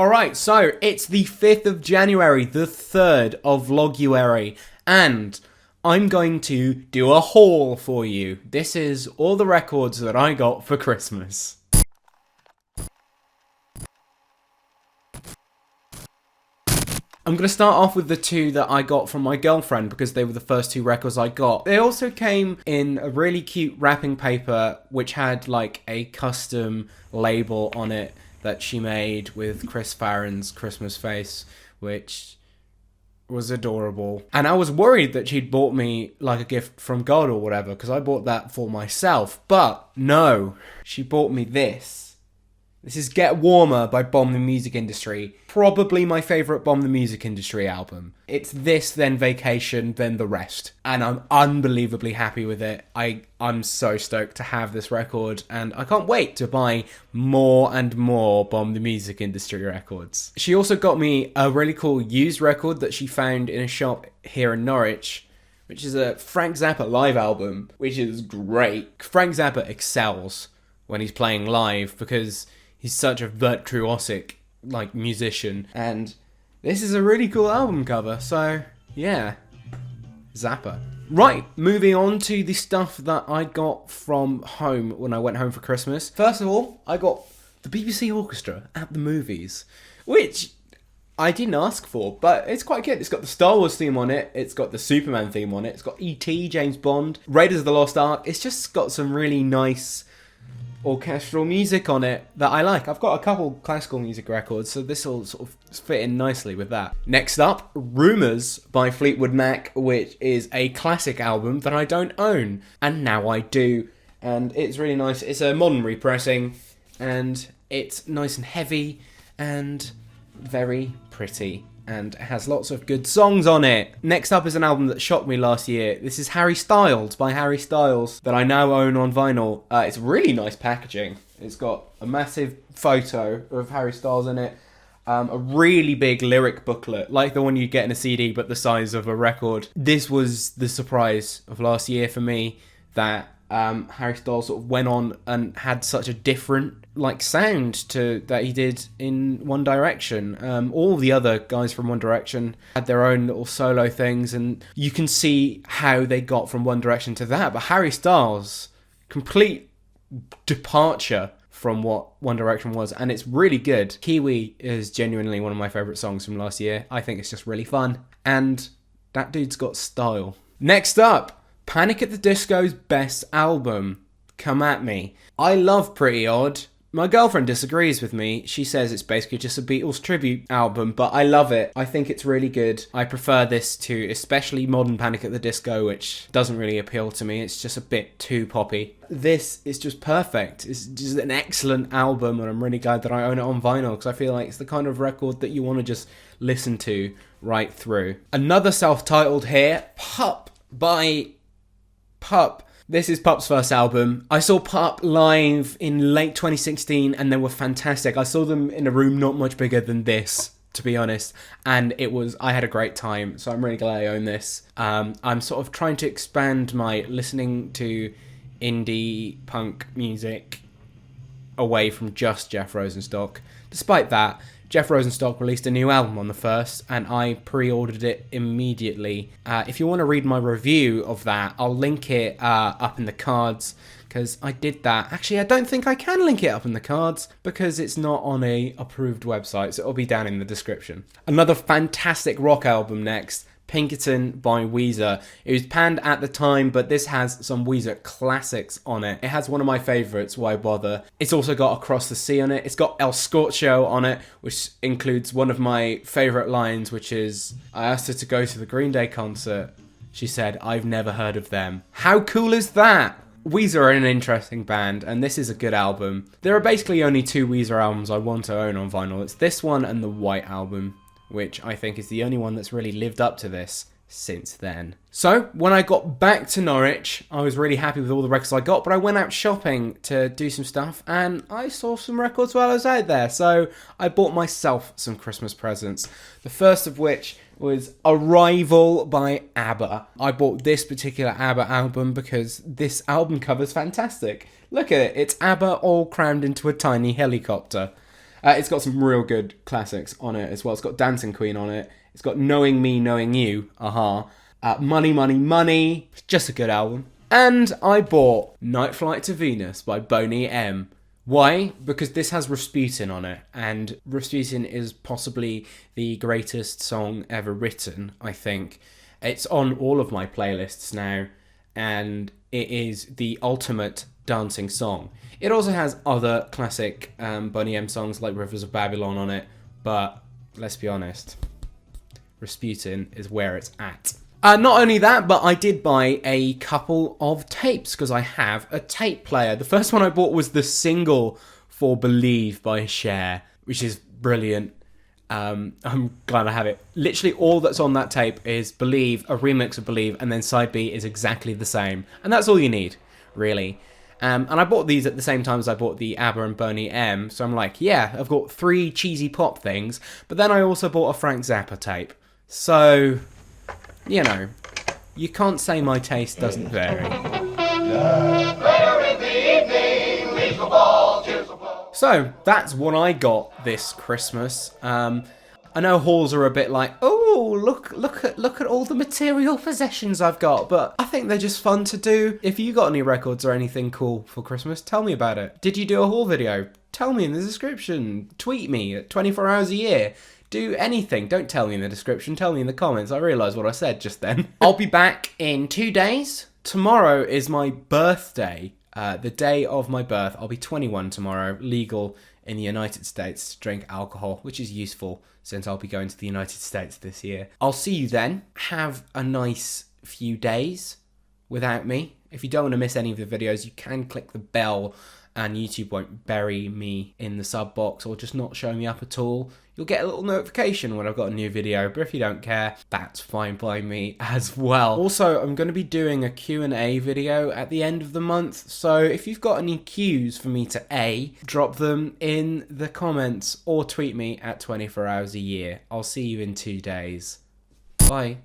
Alright, so it's the 5th of January, the 3rd of Vloguary, and I'm going to do a haul for you. This is all the records that I got for Christmas. I'm going to start off with the two that I got from my girlfriend because they were the first two records I got. They also came in a really cute wrapping paper which had like a custom label on it that she made with Chris Farron's Christmas face, which was adorable. And I was worried that she'd bought me like a gift from God or whatever because I bought that for myself. But no, she bought me this. This is Get Warmer by Bomb the Music Industry. Probably my favourite Bomb the Music Industry album. It's this, then Vacation, then the rest. And I'm unbelievably happy with it. I'm so stoked to have this record, and I can't wait to buy more and more Bomb the Music Industry records. She also got me a really cool used record that she found in a shop here in Norwich, which is a Frank Zappa live album, which is great. Frank Zappa excels when he's playing live because he's such a virtuosic, like, musician. And this is a really cool album cover, so, yeah. Zappa. Right, moving on to the stuff that I got from home when I went home for Christmas. First of all, I got the BBC Orchestra at the movies, which I didn't ask for, but it's quite good. It's got the Star Wars theme on it, it's got the Superman theme on it, it's got E.T., James Bond, Raiders of the Lost Ark. It's just got some really nice orchestral music on it that I like. I've got a couple classical music records, so this will sort of fit in nicely with that. Next up, Rumours by Fleetwood Mac, which is a classic album that I don't own, and now I do. And it's really nice. It's a modern repressing, and it's nice and heavy, and very pretty, and it has lots of good songs on it. Next up is an album that shocked me last year. This is Harry Styles by Harry Styles that I now own on vinyl. It's really nice packaging. It's got a massive photo of Harry Styles in it, a really big lyric booklet, like the one you get in a CD but the size of a record. This was the surprise of last year for me, that Harry Styles sort of went on and had such a different sound to that he did in One Direction. All the other guys from One Direction had their own little solo things, and you can see how they got from One Direction to that. But Harry Styles, complete departure from what One Direction was, and it's really good. Kiwi is genuinely one of my favourite songs from last year. I think it's just really fun, and that dude's got style. Next up, Panic at the Disco's best album. Come at me. I love Pretty Odd. My girlfriend disagrees with me. She says it's basically just a Beatles tribute album, but I love it. I think it's really good. I prefer this to especially modern Panic at the Disco, which doesn't really appeal to me. It's just a bit too poppy. This is just perfect. It's just an excellent album, and I'm really glad that I own it on vinyl because I feel like it's the kind of record that you want to just listen to right through. Another self-titled here, Pup by Pup. This is Pup's first album. I saw Pup live in late 2016 and they were fantastic. I saw them in a room not much bigger than this, to be honest, and I had a great time, so I'm really glad I own this. I'm sort of trying to expand my listening to indie punk music away from just Jeff Rosenstock. Despite that, Jeff Rosenstock released a new album on the 1st, and I pre-ordered it immediately. If you want to read my review of that, I'll link it up in the cards, because I did that. Actually, I don't think I can link it up in the cards, because it's not on a approved website, so it'll be down in the description. Another fantastic rock album next, Pinkerton by Weezer. It was panned at the time, but this has some Weezer classics on it. It has one of my favourites, Why Bother. It's also got Across the Sea on it. It's got El Scorcho on it, which includes one of my favourite lines, which is, I asked her to go to the Green Day concert. She said, I've never heard of them. How cool is that? Weezer are an interesting band, and this is a good album. There are basically only two Weezer albums I want to own on vinyl. It's this one and the White Album, which I think is the only one that's really lived up to this since then. So, when I got back to Norwich, I was really happy with all the records I got, but I went out shopping to do some stuff, and I saw some records while I was out there, so I bought myself some Christmas presents. The first of which was Arrival by ABBA. I bought this particular ABBA album because this album cover's fantastic. Look at it, it's ABBA all crammed into a tiny helicopter. It's got some real good classics on it as well. It's got Dancing Queen on it. It's got Knowing Me, Knowing You, Money, Money, Money. It's just a good album. And I bought Night Flight to Venus by Boney M. Why? Because this has Rasputin on it, and Rasputin is possibly the greatest song ever written, I think. It's on all of my playlists now, and it is the ultimate dancing song. It also has other classic Boney M songs like Rivers of Babylon on it, but let's be honest, Rasputin is where it's at. Not only that, but I did buy a couple of tapes because I have a tape player. The first one I bought was the single for Believe by Cher, which is brilliant. I'm glad I have it. Literally all that's on that tape is Believe, a remix of Believe, and then side B is exactly the same. And that's all you need, really. And I bought these at the same time as I bought the ABBA and Boney M, so I'm like, yeah, I've got 3 cheesy pop things, but then I also bought a Frank Zappa tape. So, you know, you can't say my taste doesn't vary. So, that's what I got this Christmas. I know hauls are a bit like, oh, look at all the material possessions I've got, but I think they're just fun to do. If you got any records or anything cool for Christmas, tell me about it. Did you do a haul video? Tell me in the description. Tweet me at 24 hours a year. Do anything. Don't tell me in the description. Tell me in the comments. I realised what I said just then. I'll be back in 2 days. Tomorrow is my birthday. The day of my birth. I'll be 21 tomorrow. Legal in the United States to drink alcohol, which is useful since I'll be going to the United States this year. I'll see you then. Have a nice few days without me. If you don't want to miss any of the videos, you can click the bell and YouTube won't bury me in the sub box or just not show me up at all. You'll get a little notification when I've got a new video, but if you don't care, that's fine by me as well. Also, I'm going to be doing a Q&A video at the end of the month, so if you've got any cues for me to drop them in the comments or tweet me at 24 hours a year. I'll see you in 2 days. Bye.